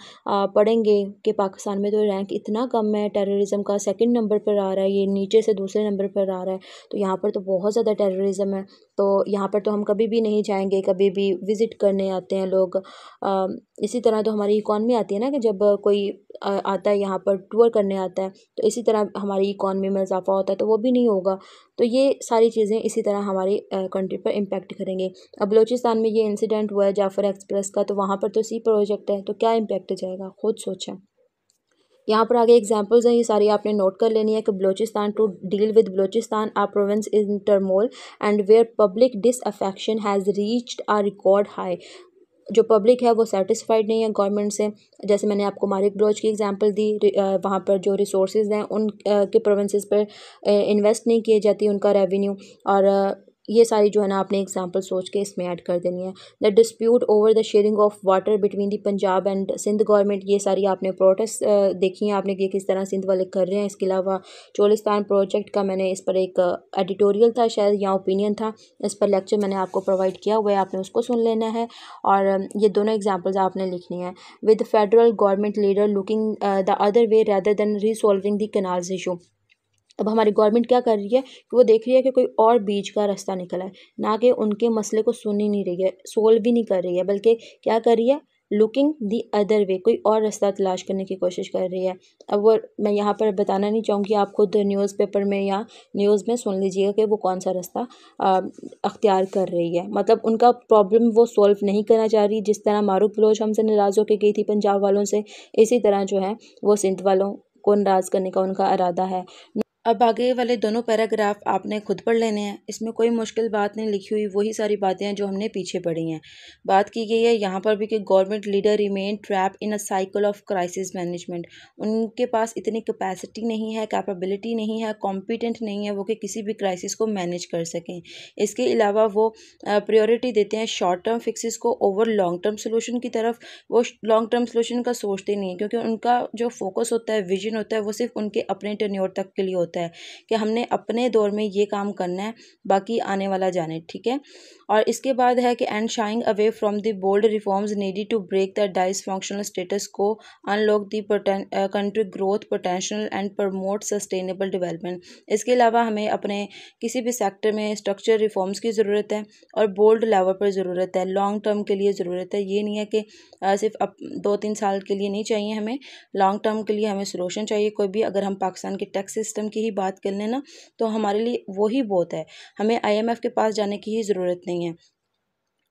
पढ़ेंगे कि पाकिस्तान में तो रैंक इतना कम है, टेररिज्म का सेकंड नंबर पर आ रहा है, ये नीचे से दूसरे नंबर पर आ रहा है, तो यहाँ पर तो बहुत ज़्यादा टेररिज्म है, तो यहाँ पर तो हम कभी भी नहीं जाएंगे, कभी भी विज़िट करने आते हैं लोग। इसी तरह तो हमारी इकॉनमी आती है ना, कि जब कोई आता है यहाँ पर टूर करने आता है, तो इसी तरह हमारी इकॉनमी में इजाफा होता है, तो वो भी नहीं होगा। तो ये सारी चीज़ें इसी तरह हमारी कंट्री पर इम्पैक्ट करेंगे। अब बलूचिस्तान में ये इंसिडेंट हुआ है जाफर एक्सप्रेस का, तो वहाँ पर तो सी प्रोजेक्ट है, तो क्या इम्पैक्ट जाएगा, खुद सोचें। यहाँ पर आगे एग्जांपल्स हैं, ये सारी आपने नोट कर लेनी है कि Balochistan to deal with Balochistan a province in turmoil and where public disaffection has reached a record high. जो पब्लिक है वो सेटिस्फाइड नहीं है गवर्नमेंट से। जैसे मैंने आपको मारिक बलोच की एग्जांपल दी, वहाँ पर जो रिसोर्सेज हैं उन के प्रोविंसेस पर इन्वेस्ट नहीं किए जाती उनका रेवेन्यू, और ये सारी जो है ना आपने एग्जांपल सोच के इसमें ऐड कर देनी है। The dispute over the sharing of water between the Punjab and Sindh government, ये सारी आपने प्रोटेस्ट देखी हैं आपने कि किस तरह सिंध वाले कर रहे हैं। इसके अलावा चोलिस्तान प्रोजेक्ट का मैंने इस पर एक एडिटोरियल था शायद या ओपिनियन था, इस पर लेक्चर मैंने आपको प्रोवाइड किया हुआ है, आपने उसको सुन लेना है। और ये दोनों एग्जांपल्स आपने लिखनी है। With federal government leader looking the other way rather than resolving the canals issue. अब हमारी गवर्नमेंट क्या कर रही है कि वो देख रही है कि कोई और बीच का रास्ता निकला है, ना कि उनके मसले को सुन ही नहीं रही है, सोल्व भी नहीं कर रही है, बल्कि क्या कर रही है, लुकिंग दी अदर वे, कोई और रास्ता तलाश करने की कोशिश कर रही है। अब वो मैं यहाँ पर बताना नहीं चाहूँगी, आप खुद न्यूज़पेपर में या न्यूज़ में सुन लीजिएगा कि वो कौन सा रास्ता अख्तियार कर रही है। मतलब उनका प्रॉब्लम वो सॉल्व नहीं करना चाह रही, जिस तरह मारूफ बलोच हमसे नाराज़ होकर गई थी पंजाब वालों से, इसी तरह जो है वो सिंध वालों को नाराज़ करने का उनका इरादा है। अब आगे वाले दोनों पैराग्राफ आपने खुद पढ़ लेने हैं, इसमें कोई मुश्किल बात नहीं लिखी हुई, वही सारी बातें हैं जो हमने पीछे पढ़ी हैं। बात की गई है यहाँ पर भी कि government leader remain trap in a cycle of crisis management. उनके पास इतनी कैपेसिटी नहीं है, कैपेबिलिटी नहीं है, कॉम्पिटेंट नहीं है वो कि किसी भी क्राइसिस को मैनेज कर सकें। इसके अलावा वो प्रायोरिटी देते हैं शॉर्ट टर्म फिक्सिस को ओवर लॉन्ग टर्म सोल्यूशन की तरफ। वो लॉन्ग टर्म सोल्यूशन का सोचते नहीं है, क्योंकि उनका जो फोकस होता है, विजन होता है, वो सिर्फ उनके अपने टेन्योर तक के लिए होता है कि हमने अपने दौर में ये काम करना है, बाकी आने वाला जाने, ठीक है। और इसके बाद है कि and shying away from the bold reforms needed to break the dysfunctional status quo, unlock the country growth potential and promote sustainable development. इसके अलावा हमें अपने किसी भी सेक्टर में स्ट्रक्चर रिफॉर्म्स की ज़रूरत है और बोल्ड लेवल पर ज़रूरत है, लॉन्ग टर्म के लिए ज़रूरत है। ये नहीं है कि सिर्फ 2-3 साल के लिए नहीं चाहिए, हमें लॉन्ग टर्म के लिए हमें सोल्यूशन चाहिए कोई भी। अगर हम पाकिस्तान के टैक्स सिस्टम की ही बात कर लें ना, तो हमारे लिए वही बहुत है, हमें IMF के पास जाने की ही ज़रूरत नहीं है।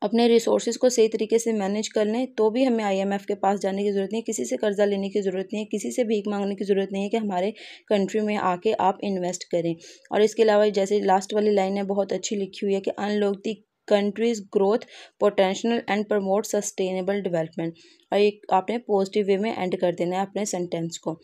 अपने रिसोर्सेज को सही तरीके से मैनेज कर लें तो भी हमें IMF के पास जाने की ज़रूरत नहीं है, किसी से कर्जा लेने की ज़रूरत नहीं है, किसी से भीख मांगने की ज़रूरत नहीं है कि हमारे कंट्री में आके आप इन्वेस्ट करें। और इसके अलावा जैसे लास्ट वाली लाइन है बहुत अच्छी लिखी हुई है कि unlock the countries growth potential and promote sustainable development. और एक आपने पॉजिटिव वे में एंड कर देना है अपने सेंटेंस को,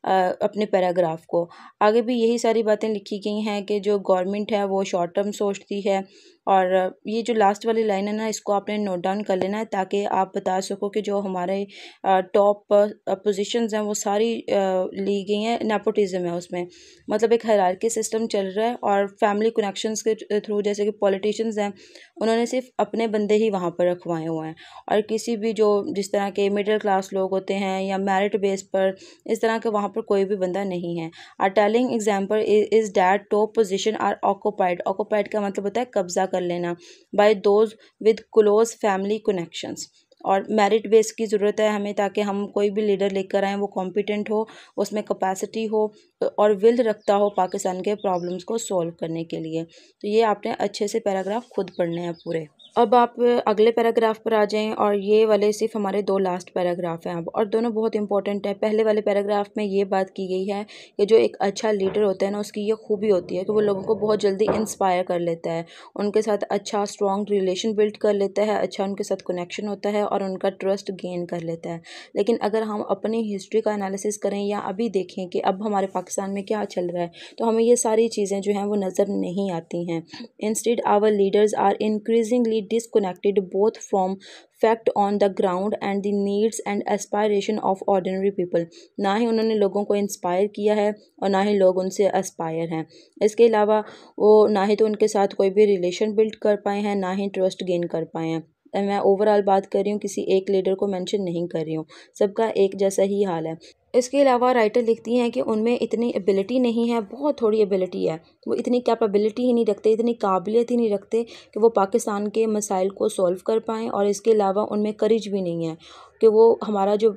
अपने पैराग्राफ को। आगे भी यही सारी बातें लिखी गई हैं कि जो गवर्नमेंट है वो शॉर्ट टर्म सोचती है और ये जो लास्ट वाली लाइन है ना, इसको आपने नोट डाउन कर लेना है ताकि आप बता सको कि जो हमारे टॉप पोजीशंस हैं वो सारी ली गई हैं, नेपोटिज्म है उसमें। मतलब एक हायरार्की सिस्टम चल रहा है और फैमिली कनेक्शंस के थ्रू, जैसे कि पॉलिटिशियंस हैं, उन्होंने सिर्फ अपने बंदे ही वहाँ पर रखवाए हुए हैं। और किसी भी जो जिस तरह के मिडिल क्लास लोग होते हैं या मेरिट बेस पर, इस तरह के वहाँ पर कोई भी बंदा नहीं है। A telling example is that top position are occupied. Occupied का मतलब होता है कब्जा कर लेना, by those with close family connections. और मेरिट बेस की ज़रूरत है हमें, ताकि हम कोई भी लीडर लेकर आएँ वो कॉम्पिटेंट हो, उसमें कैपेसिटी हो और विल रखता हो पाकिस्तान के प्रॉब्लम्स को सॉल्व करने के लिए। तो ये आपने अच्छे से पैराग्राफ खुद पढ़ने हैं पूरे। अब आप अगले पैराग्राफ पर आ जाएं, और ये वाले सिर्फ हमारे 2 लास्ट पैराग्राफ हैं अब, और दोनों बहुत इंपॉर्टेंट है। पहले वाले पैराग्राफ में ये बात की गई है कि जो एक अच्छा लीडर होता है ना, उसकी ये खूबी होती है कि वो लोगों को बहुत जल्दी इंस्पायर कर लेता है, उनके साथ अच्छा स्ट्रॉन्ग रिलेशन बिल्ड कर लेता है, अच्छा उनके साथ कनेक्शन होता है और उनका ट्रस्ट गेन कर लेता है। लेकिन अगर हम अपनी हिस्ट्री का एनालिसिस करें या अभी देखें कि अब हमारे पाकिस्तान में क्या चल रहा है, तो हमें ये सारी चीज़ें जो हैं वो नज़र नहीं आती हैं। Instead our leaders are increasingly disconnected both from fact on the ground and the needs and aspiration of ordinary people। ना ही उन्होंने लोगों को इंस्पायर किया है और ना ही लोग उनसे एस्पायर हैं। इसके अलावा वो ना ही तो उनके साथ कोई भी रिलेशन बिल्ड कर पाए हैं, ना ही ट्रस्ट गेन कर पाए हैं। मैं ओवरऑल बात कर रही हूँ, किसी एक लीडर को मेंशन नहीं कर रही हूँ, सबका एक जैसा ही हाल है। इसके अलावा राइटर लिखती हैं कि उनमें इतनी एबिलिटी नहीं है, बहुत थोड़ी एबिलिटी है, वो इतनी कैपेबिलिटी ही नहीं रखते, इतनी काबिलियत ही नहीं रखते कि वो पाकिस्तान के मसाइल को सॉल्व कर पाएँ। और इसके अलावा उनमें करेज भी नहीं है कि वो हमारा जो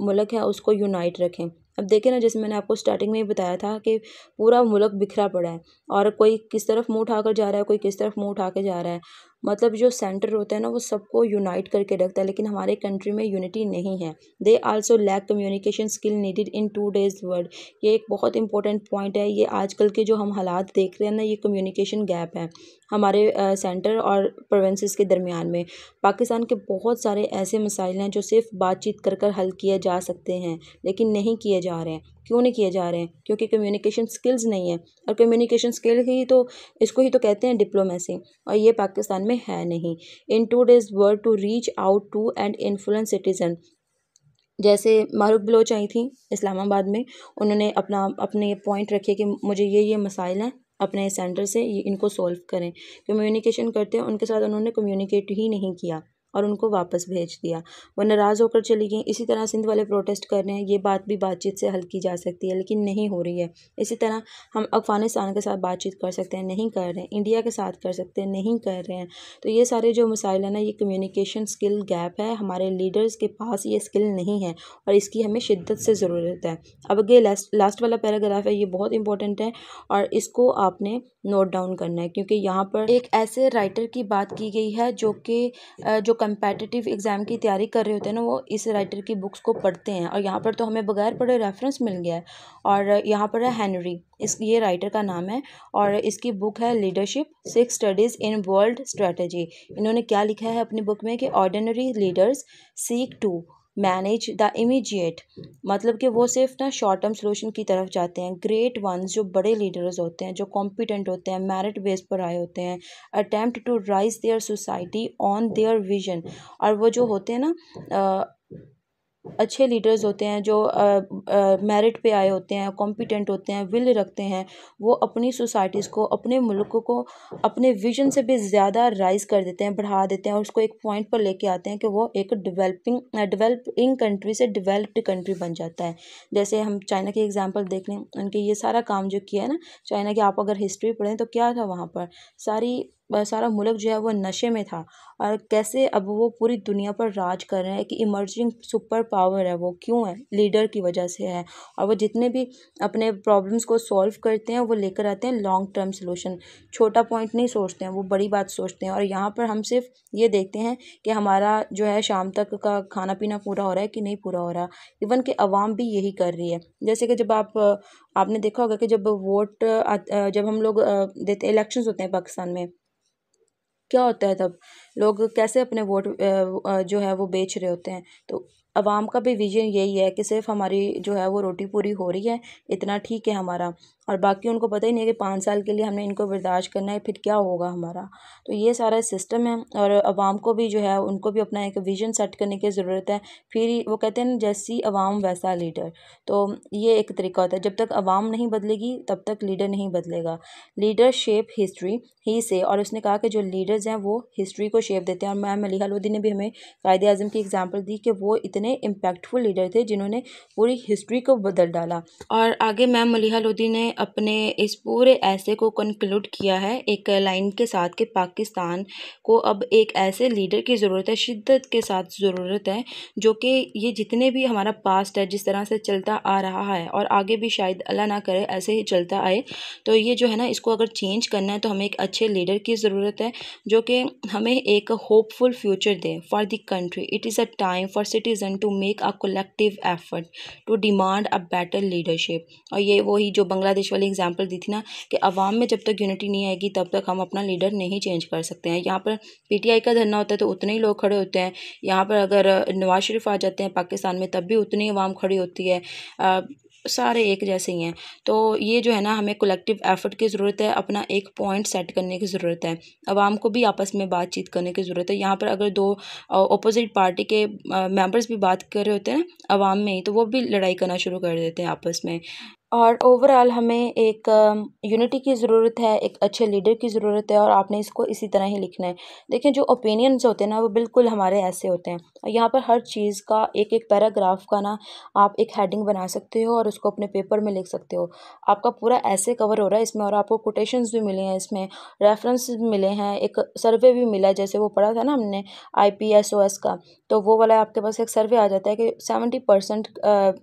मुल्क है उसको यूनाइट रखें। अब देखें ना, जैसे मैंने आपको स्टार्टिंग में ही बताया था कि पूरा मुल्क बिखरा पड़ा है और कोई किस तरफ मुँह उठाकर जा रहा है, कोई किस तरफ मुँह उठा के जा रहा है। मतलब जो सेंटर होता है ना, वो सबको यूनाइट करके रखता है, लेकिन हमारे कंट्री में यूनिटी नहीं है। They also lack communication skill needed in today's world. ये एक बहुत इंपॉर्टेंट पॉइंट है। ये आजकल के जो हम हालात देख रहे हैं ना, ये कम्युनिकेशन गैप है हमारे सेंटर और प्रोविंसेस के दरमियान में। पाकिस्तान के बहुत सारे ऐसे मसाइल हैं जो सिर्फ बातचीत कर कर हल किए जा सकते हैं, लेकिन नहीं किए जा रहे हैं। क्यों नहीं किए जा रहे हैं? क्योंकि कम्युनिकेशन स्किल्स नहीं है, और कम्युनिकेशन स्किल ही तो, इसको ही तो कहते हैं डिप्लोमेसी, और ये पाकिस्तान में है नहीं। In today's world to reach out to and influence citizen, जैसे मारूक बलोच आई थी इस्लामाबाद में, उन्होंने अपने पॉइंट रखे कि मुझे ये मसाइल हैं, अपने सेंटर से ये इनको सॉल्व करें। कम्युनिकेशन करते हैं उनके साथ, उन्होंने कम्युनिकेट ही नहीं किया और उनको वापस भेज दिया, वो नाराज़ होकर चली गई। इसी तरह सिंध वाले प्रोटेस्ट कर रहे हैं, ये बात भी बातचीत से हल की जा सकती है, लेकिन नहीं हो रही है। इसी तरह हम अफ़गानिस्तान के साथ बातचीत कर सकते हैं, नहीं कर रहे हैं। इंडिया के साथ कर सकते हैं, नहीं कर रहे हैं। तो ये सारे जो मसाइल है ना, ये कम्युनिकेशन स्किल गैप है, हमारे लीडर्स के पास ये स्किल नहीं है और इसकी हमें शिद्दत से ज़रूरत है। अब आगे लास्ट वाला पैराग्राफ है, ये बहुत इंपॉर्टेंट है और इसको आपने नोट डाउन करना है, क्योंकि यहाँ पर एक ऐसे राइटर की बात की गई है जो कि जो कंपेटिटिव एग्ज़ाम की तैयारी कर रहे होते हैं ना, वो इस राइटर की बुक्स को पढ़ते हैं। और यहाँ पर तो हमें बगैर पढ़े रेफरेंस मिल गया है। और यहाँ पर है हेनरी, ये राइटर का नाम है, और इसकी बुक है leadership 6 studies in world strategy. इन्होंने क्या लिखा है अपनी बुक में कि ordinary leaders seek to manage the immediate, मतलब कि वो सिर्फ ना शॉर्ट टर्म सोल्यूशन की तरफ जाते हैं। ग्रेट वंस, जो बड़े लीडर्स होते हैं, जो कॉम्पिटेंट होते हैं, मेरिट बेस पर आए होते हैं, attempt to raise their society on their vision. और वो जो होते हैं ना, अच्छे लीडर्स होते हैं, जो मेरिट पे आए होते हैं, कॉम्पिटेंट होते हैं, विल रखते हैं, वो अपनी सोसाइटीज़ को, अपने मुल्क को अपने विजन से भी ज़्यादा राइज़ कर देते हैं, बढ़ा देते हैं और उसको एक पॉइंट पर लेके आते हैं कि वो एक डेवलपिंग कंट्री से डेवलप्ड कंट्री बन जाता है। जैसे हम चाइना की एग्जांपल देख लें, उनके ये सारा काम जो किया है ना चाइना की, आप अगर हिस्ट्री पढ़ें तो क्या था वहाँ पर, सारा मुल्क जो है वो नशे में था, और कैसे अब वो पूरी दुनिया पर राज कर रहे हैं। कि इमर्जिंग सुपर पावर है वो, क्यों है? लीडर की वजह से है। और वो जितने भी अपने प्रॉब्लम्स को सॉल्व करते हैं, वो लेकर आते हैं लॉन्ग टर्म सॉल्यूशन। छोटा पॉइंट नहीं सोचते हैं, वो बड़ी बात सोचते हैं। और यहाँ पर हम सिर्फ ये देखते हैं कि हमारा जो है शाम तक का खाना पीना पूरा हो रहा है कि नहीं पूरा हो रहा। इवन कि अवाम भी यही कर रही है। जैसे कि जब आपने देखा होगा कि जब हम लोग देते इलेक्शंस होते हैं पाकिस्तान में, क्या होता है तब लोग कैसे अपने वोट जो है वो बेच रहे होते हैं। तो अवाम का भी विजन यही है कि सिर्फ हमारी जो है वो रोटी पूरी हो रही है, इतना ठीक है हमारा। और बाकी उनको पता ही नहीं है कि 5 साल के लिए हमने इनको बर्दाश्त करना है, फिर क्या होगा हमारा। तो ये सारा सिस्टम है, और अवाम को भी जो है उनको भी अपना एक विजन सेट करने की ज़रूरत है। फिर वो कहते हैं ना, जैसी अवाम वैसा लीडर। तो ये एक तरीका होता है, जब तक अवाम नहीं बदलेगी तब तक लीडर नहीं बदलेगा। लीडर शेप हिस्ट्री ही से, और उसने कहा कि जो लीडर्स हैं वो हिस्ट्री को शेप देते हैं। और मैम मलिहा लोधी ने भी हमें कायदे आज़म की एग्जांपल दी कि वो इतने इम्पैक्टफुल लीडर थे जिन्होंने पूरी हिस्ट्री को बदल डाला। और आगे मैम मलिहा लोधी ने अपने इस पूरे ऐसे को कंक्लूड किया है एक लाइन के साथ कि पाकिस्तान को अब एक ऐसे लीडर की ज़रूरत है, शिद्दत के साथ ज़रूरत है, जो कि ये जितने भी हमारा पास्ट है जिस तरह से चलता आ रहा है और आगे भी शायद अल्लाह ना करे ऐसे ही चलता आए, तो ये जो है ना, इसको अगर चेंज करना है तो हमें एक अच्छे लीडर की ज़रूरत है जो कि हमें एक होपफुल फ्यूचर दे for the country. It is a time for citizen to make a collective effort to demand a better leadership. और ये वही जो बांग्लादेश वाली एग्जांपल दी थी ना, कि अवाम में जब तक यूनिटी नहीं आएगी तब तक हम अपना लीडर नहीं चेंज कर सकते हैं। यहाँ पर पीटीआई का धरना होता है तो उतने ही लोग खड़े होते हैं, यहाँ पर अगर नवाज शरीफ आ जाते हैं पाकिस्तान में तब भी उतनी अवाम खड़ी होती है। सारे एक जैसे ही हैं। तो ये जो है ना, हमें कलेक्टिव एफर्ट की ज़रूरत है, अपना एक पॉइंट सेट करने की ज़रूरत है, अवाम को भी आपस में बातचीत करने की ज़रूरत है। यहाँ पर अगर दो अपोजिट पार्टी के मेंबर्स भी बात कर रहे होते हैं अवाम में ही, तो वो भी लड़ाई करना शुरू कर देते हैं आपस में। और ओवरऑल हमें एक यूनिटी की ज़रूरत है, एक अच्छे लीडर की ज़रूरत है, और आपने इसको इसी तरह ही लिखना है। देखिए, जो ओपिनियंस होते हैं ना, वो बिल्कुल हमारे ऐसे होते हैं, और यहाँ पर हर चीज़ का एक एक पैराग्राफ का ना आप एक हेडिंग बना सकते हो और उसको अपने पेपर में लिख सकते हो। आपका पूरा ऐसे कवर हो रहा है इसमें, और आपको कोटेशंस भी मिले हैं इसमें, रेफरेंसेस भी मिले हैं, एक सर्वे भी मिला है, जैसे वो पढ़ा था ना हमने IPSOS का, तो वो वाला आपके पास एक सर्वे आ जाता है कि 70%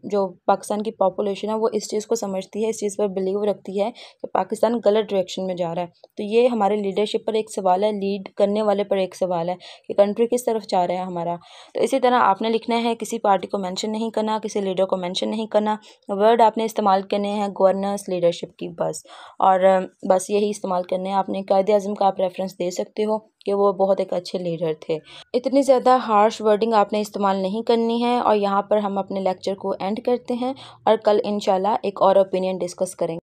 जो पाकिस्तान की पॉपुलेशन है वो इस चीज़ को समझती है, इस चीज़ पर बिलीव रखती है कि पाकिस्तान गलत डायरेक्शन में जा रहा है। तो ये हमारे लीडरशिप पर एक सवाल है, लीड करने वाले पर एक सवाल है कि कंट्री किस तरफ जा रहा है हमारा। तो इसी तरह आपने लिखना है, किसी पार्टी को मेंशन नहीं करना, किसी लीडर को मेंशन नहीं करना, वर्ड आपने इस्तेमाल करने हैं गवर्नेंस लीडरशिप की बस, और बस यही इस्तेमाल करने हैं। आपने कायदे आज़म का आप रेफरेंस दे सकते हो कि वो बहुत एक अच्छे लीडर थे। इतनी ज़्यादा हार्श वर्डिंग आपने इस्तेमाल नहीं करनी है। और यहाँ पर हम अपने लेक्चर को एंड करते हैं, और कल इंशाल्लाह एक और ओपिनियन डिस्कस करेंगे।